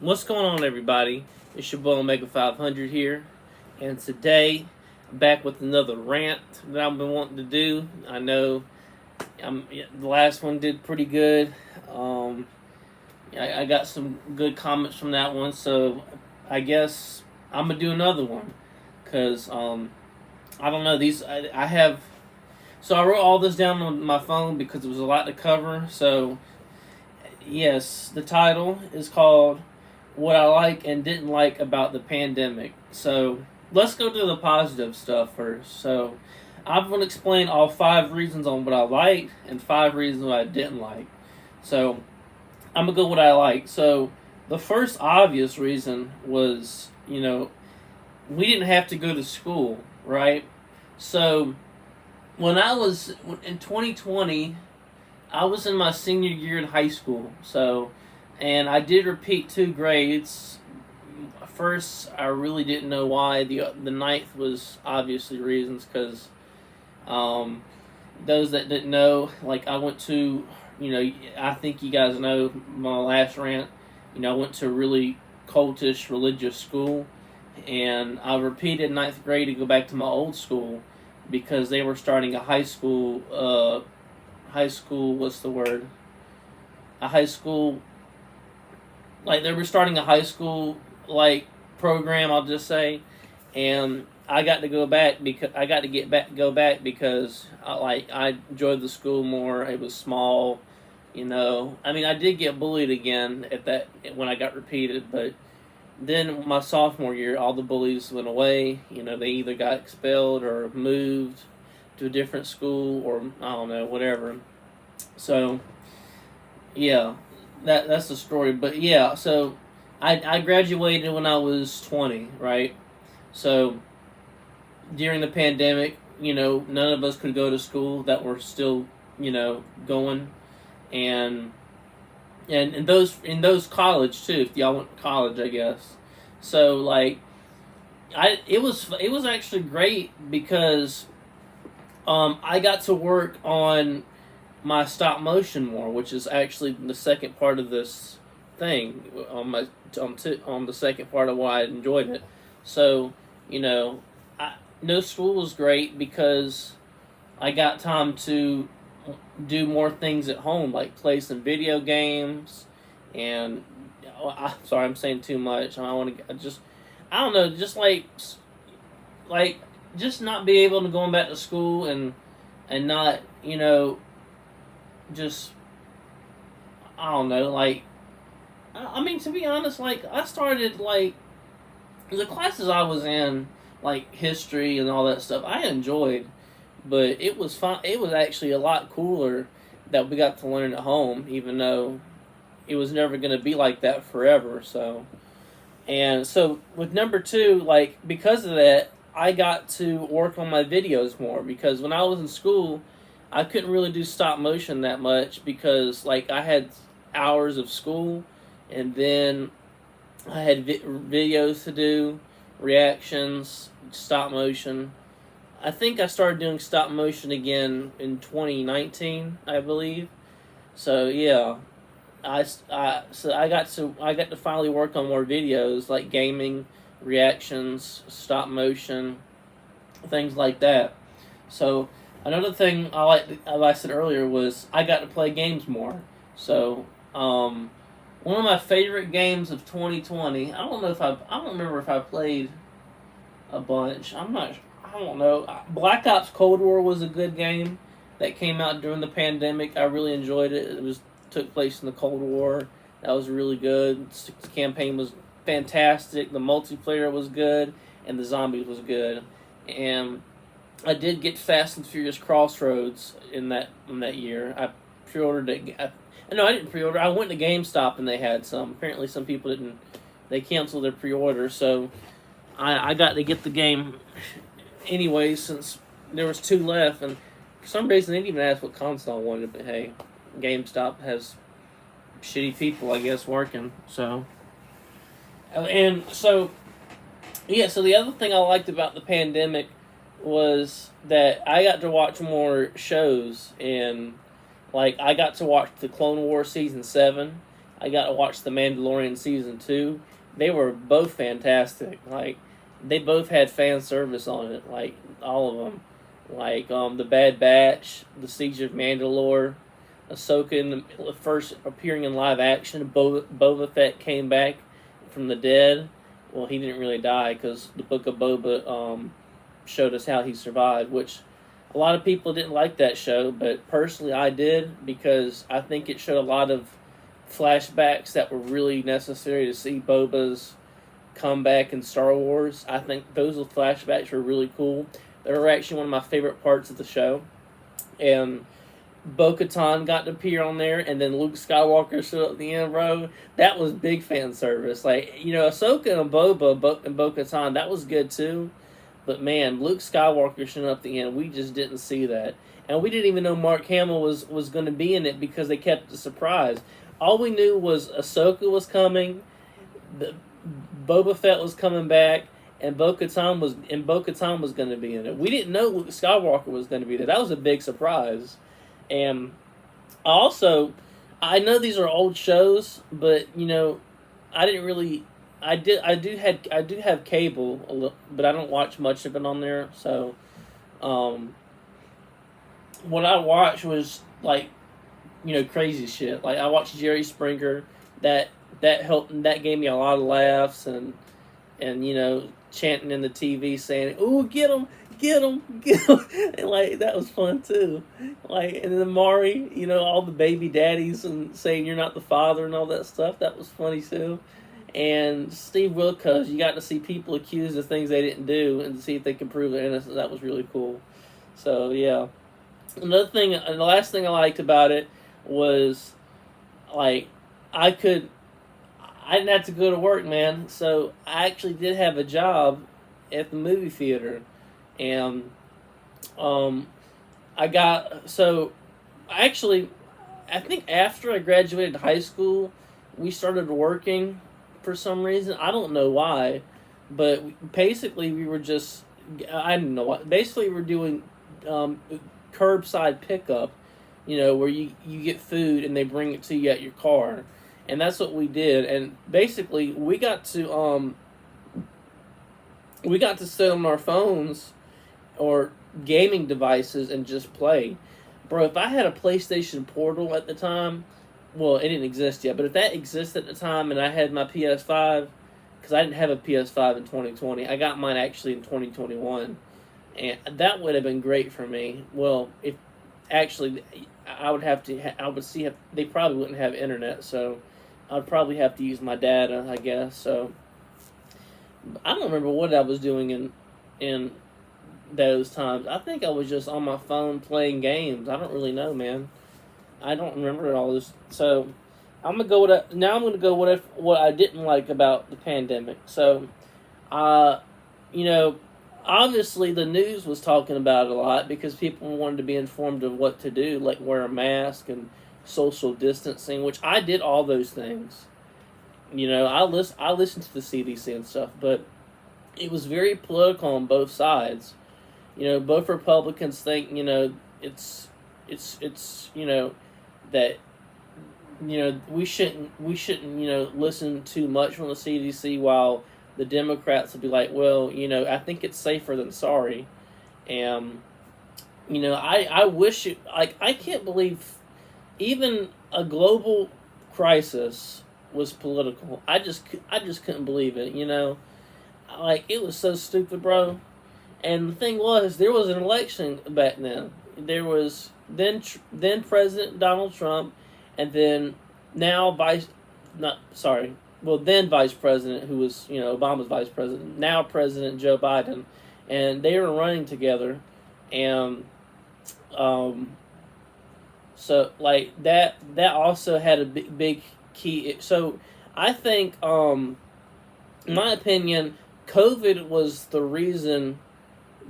What's going on, everybody? It's your boy Omega 500 here, and today I'm back with another rant that I've been wanting to do. I know the last one did pretty good. I got some good comments from that one, so I guess I'm gonna do another one because I don't know these. I have. So I wrote all this down on my phone because it was a lot to cover. So yes, the title is called "What I Like and Didn't Like About the Pandemic." So let's go to the positive stuff first. So I'm going to explain all 5 reasons on what I liked and 5 reasons what I didn't like. So I'm going to go what I like. So the first obvious reason was, we didn't have to go to school, right? So when I was in 2020, I was in my senior year in high school. And I did repeat 2 grades. First, I really didn't know why. The ninth was obviously reasons, because those that didn't know, like I went to, I think you guys know my last rant. I went to a really cultish religious school, and I repeated 9th grade to go back to my old school because they were starting a high school. What's the word? A high school. Like they were starting a high school program, I'll just say, and I got to go back because I enjoyed the school more. It was small, I did get bullied again when I got repeated, but then my sophomore year, all the bullies went away. They either got expelled or moved to a different school, or I don't know, whatever. So yeah. That's the story. But yeah, so I graduated when I was 20, right? So during the pandemic, none of us could go to school that were still, going, and in those college too, if y'all went to college, I guess. So it was actually great because I got to work on my stop motion more, which is actually the second part of this thing, on the second part of why I enjoyed it. So, no school was great because I got time to do more things at home, like play some video games, and sorry, I'm saying too much. I don't know, just just not be able to going back to school and not, just, I don't know, to be honest, I started, the classes I was in, history and all that stuff, I enjoyed, but it was fun. It was actually a lot cooler that we got to learn at home, even though it was never going to be like that forever, And so, with number 2, because of that, I got to work on my videos more, because when I was in school, I couldn't really do stop motion that much because, I had hours of school, and then I had videos to do, reactions, stop motion. I think I started doing stop motion again in 2019, I believe. So yeah, I got to finally work on more videos, like gaming, reactions, stop motion, things like that. So another thing I like, as I said earlier, was I got to play games more. So, one of my favorite games of 2020. I don't remember if I played a bunch. I don't know. Black Ops Cold War was a good game that came out during the pandemic. I really enjoyed it. Took place in the Cold War. That was really good. The campaign was fantastic. The multiplayer was good, and the zombies was good. And I did get Fast and Furious Crossroads in that year. I pre-ordered it. No, I didn't pre-order. I went to GameStop and they had some. Apparently, some people didn't. They canceled their pre-order, so I got to get the game anyway, since there was 2 left. And for some reason, they didn't even ask what console I wanted. But hey, GameStop has shitty people, I guess, working. So, and so, yeah. So the other thing I liked about the pandemic was that I got to watch more shows, and I got to watch the Clone Wars season 7, I got to watch The Mandalorian season 2. They were both fantastic. Like, they both had fan service on it. Like, all of them. Like, The Bad Batch, The Siege of Mandalore, Ahsoka in the first appearing in live action. Boba Fett came back from the dead. Well, he didn't really die because the Book of Boba showed us how he survived, which a lot of people didn't like that show, but personally I did because I think it showed a lot of flashbacks that were really necessary to see Boba's comeback in Star Wars. I think those flashbacks were really cool. They were actually one of my favorite parts of the show. And Bo-Katan got to appear on there, and then Luke Skywalker showed up at the end, bro. That was big fan service. Like, Ahsoka and and Bo-Katan, that was good too. But man, Luke Skywalker showing up at the end, we just didn't see that. And we didn't even know Mark Hamill was going to be in it because they kept it a surprise. All we knew was Ahsoka was coming, Boba Fett was coming back, and Bo-Katan was going to be in it. We didn't know Luke Skywalker was going to be there. That was a big surprise. And I know these are old shows, but I didn't really. I do have cable, a little, but I don't watch much of it on there. So, what I watched was like, crazy shit. Like I watched Jerry Springer. That helped. That gave me a lot of laughs and chanting in the TV saying, "Ooh, get him, get him, get him," and like that was fun too. Like, and then Mari, all the baby daddies and saying you're not the father and all that stuff. That was funny too. And Steve Wilkos, you got to see people accused of things they didn't do and see if they can prove their innocence. That was really cool. So yeah. Another thing, and the last thing I liked about it was, like, I didn't have to go to work, man. So I actually did have a job at the movie theater, and I think after I graduated high school, we started working for some reason. I don't know why, but basically we were just, I don't know what, basically we're doing curbside pickup, where you get food and they bring it to you at your car. And that's what we did. And basically we got to sit on our phones or gaming devices and just play. Bro, if I had a PlayStation Portal at the time, well, it didn't exist yet, but if that existed at the time and I had my PS5, because I didn't have a PS5 in 2020, I got mine actually in 2021, and that would have been great for me. Well, if actually, I would have to, I would see if they probably wouldn't have internet, so I'd probably have to use my data, I guess. So I don't remember what I was doing in those times. I think I was just on my phone playing games. I don't really know, man. I don't remember all this. So I'm gonna go with now. I'm gonna go with what I didn't like about the pandemic. So, obviously the news was talking about it a lot because people wanted to be informed of what to do, like wear a mask and social distancing, which I did all those things. I listened to the CDC and stuff, but it was very political on both sides. Both Republicans think it's that we shouldn't listen too much from the CDC, while the Democrats will be like, well, I think it's safer than sorry. And I wish it, like, I can't believe even a global crisis was political. I just couldn't believe it. Like, it was so stupid, bro. And the thing was, there was an election back then. There was then President Donald Trump, and then then Vice President, who was Obama's Vice President, now President Joe Biden, and they were running together, and so like that also had a big key. So I think, in my opinion, COVID was the reason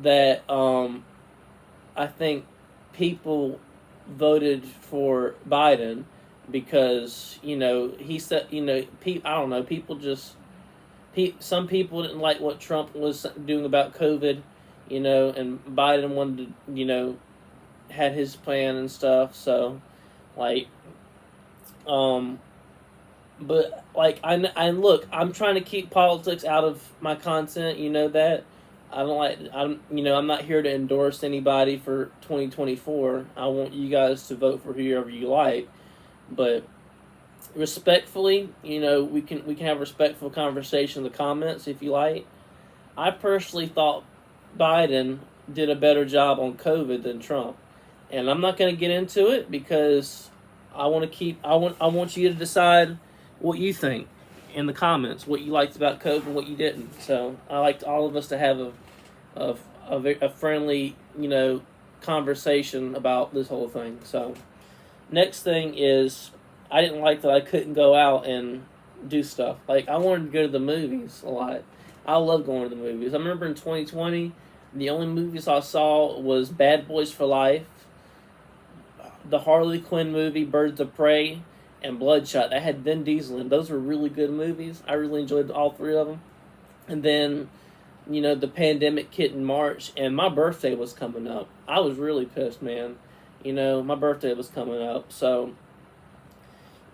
that I think people voted for Biden, because he said I don't know, people just some people didn't like what Trump was doing about COVID, and Biden wanted to had his plan and stuff. So like But like I look, I'm trying to keep politics out of my content. You know that. I don't like. I'm not here to endorse anybody for 2024. I want you guys to vote for whoever you like, but respectfully, we can have a respectful conversation in the comments if you like. I personally thought Biden did a better job on COVID than Trump, and I'm not going to get into it because I want you to decide what you think in the comments, what you liked about COVID and what you didn't. So I liked all of us to have a, a friendly, conversation about this whole thing. So next thing is, I didn't like that I couldn't go out and do stuff. Like, I wanted to go to the movies a lot. I love going to the movies. I remember in 2020, the only movies I saw was Bad Boys for Life, the Harley Quinn movie, Birds of Prey, and Bloodshot. That had Vin Diesel in. Those were really good movies. I really enjoyed all three of them. And then, the pandemic hit in March, and my birthday was coming up. I was really pissed, man. My birthday was coming up, so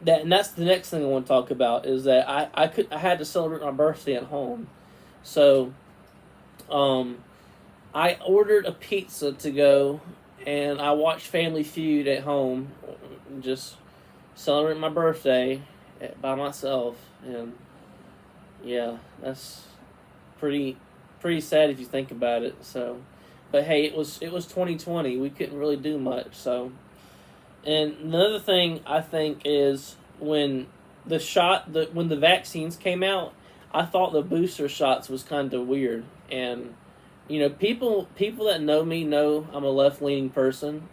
that's the next thing I want to talk about is that I had to celebrate my birthday at home, so I ordered a pizza to go, and I watched Family Feud at home, just celebrate my birthday by myself, and yeah, that's pretty sad if you think about it. So, but hey, it was 2020. We couldn't really do much. So, and another thing I think is when when the vaccines came out, I thought the booster shots was kind of weird. And people that know me know I'm a left leaning person,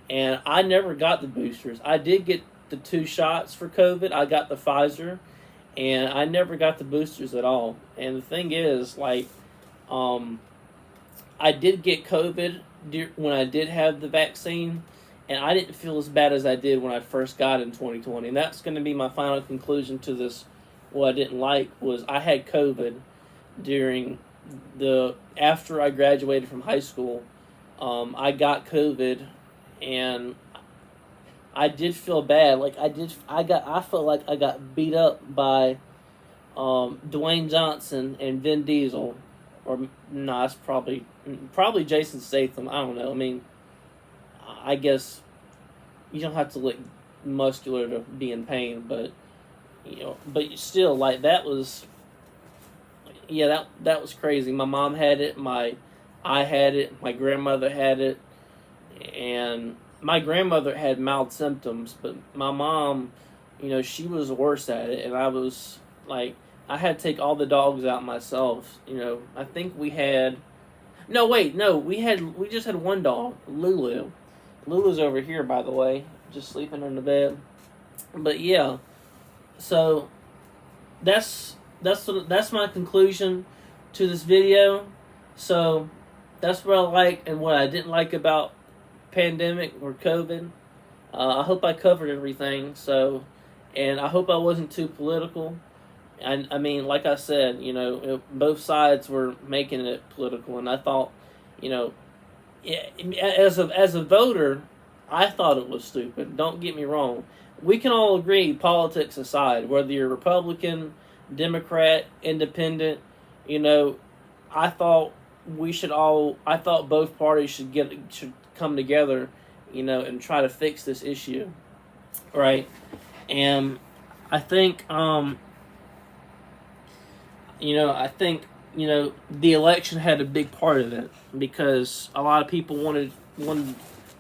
and I never got the boosters. I did get the 2 shots for COVID. I got the Pfizer, and I never got the boosters at all. And the thing is, like, I did get COVID when I did have the vaccine, and I didn't feel as bad as I did when I first got it in 2020. And that's going to be my final conclusion to this. What I didn't like was I had COVID after I graduated from high school. I got COVID, and I did feel bad. Like I felt like I got beat up by Dwayne Johnson and Vin Diesel, or no, it's probably Jason Statham. I don't know. I mean, I guess you don't have to look muscular to be in pain, but but still, like, that was, yeah, that was crazy. My mom had it, I had it, my grandmother had it, and my grandmother had mild symptoms, but my mom, she was worse at it, and I was like, I had to take all the dogs out myself. I think we had, no, wait, no, we just had one dog, Lulu. Lulu's over here, by the way, just sleeping in the bed. But yeah, so that's my conclusion to this video. So that's what I like and what I didn't like about pandemic or COVID. I hope I covered everything. So, and I hope I wasn't too political. And I mean, like I said, both sides were making it political, and I thought, as a voter, I thought it was stupid. Don't get me wrong. We can all agree, politics aside, whether you're Republican, Democrat, Independent, I thought both parties should come together, and try to fix this issue, right? And I think, the election had a big part of it, because a lot of people wanted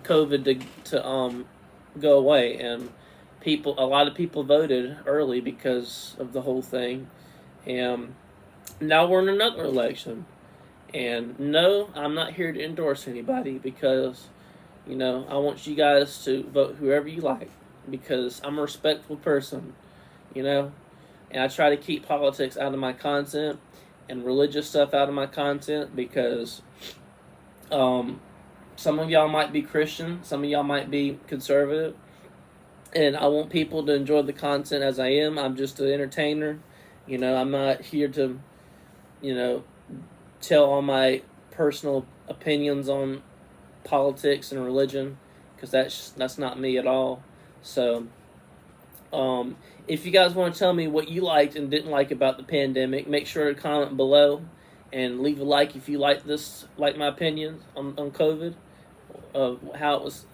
COVID to go away, and a lot of people voted early because of the whole thing. And now we're in another election, and no, I'm not here to endorse anybody, because I want you guys to vote whoever you like, because I'm a respectful person, and I try to keep politics out of my content and religious stuff out of my content, because some of y'all might be Christian, some of y'all might be conservative, and I want people to enjoy the content as I am. I'm just an entertainer. I'm not here to, tell all my personal opinions on politics and religion, because that's not me at all. So, If you guys want to tell me what you liked and didn't like about the pandemic, make sure to comment below and leave a like if you like my opinions on COVID, how it was,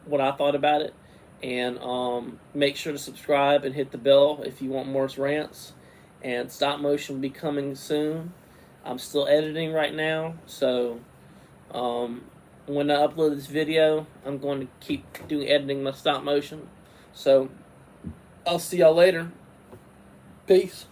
what I thought about it, and make sure to subscribe and hit the bell if you want more rants. And stop motion will be coming soon. I'm still editing right now, so when I upload this video, I'm going to keep doing editing my stop motion. So I'll see y'all later. Peace.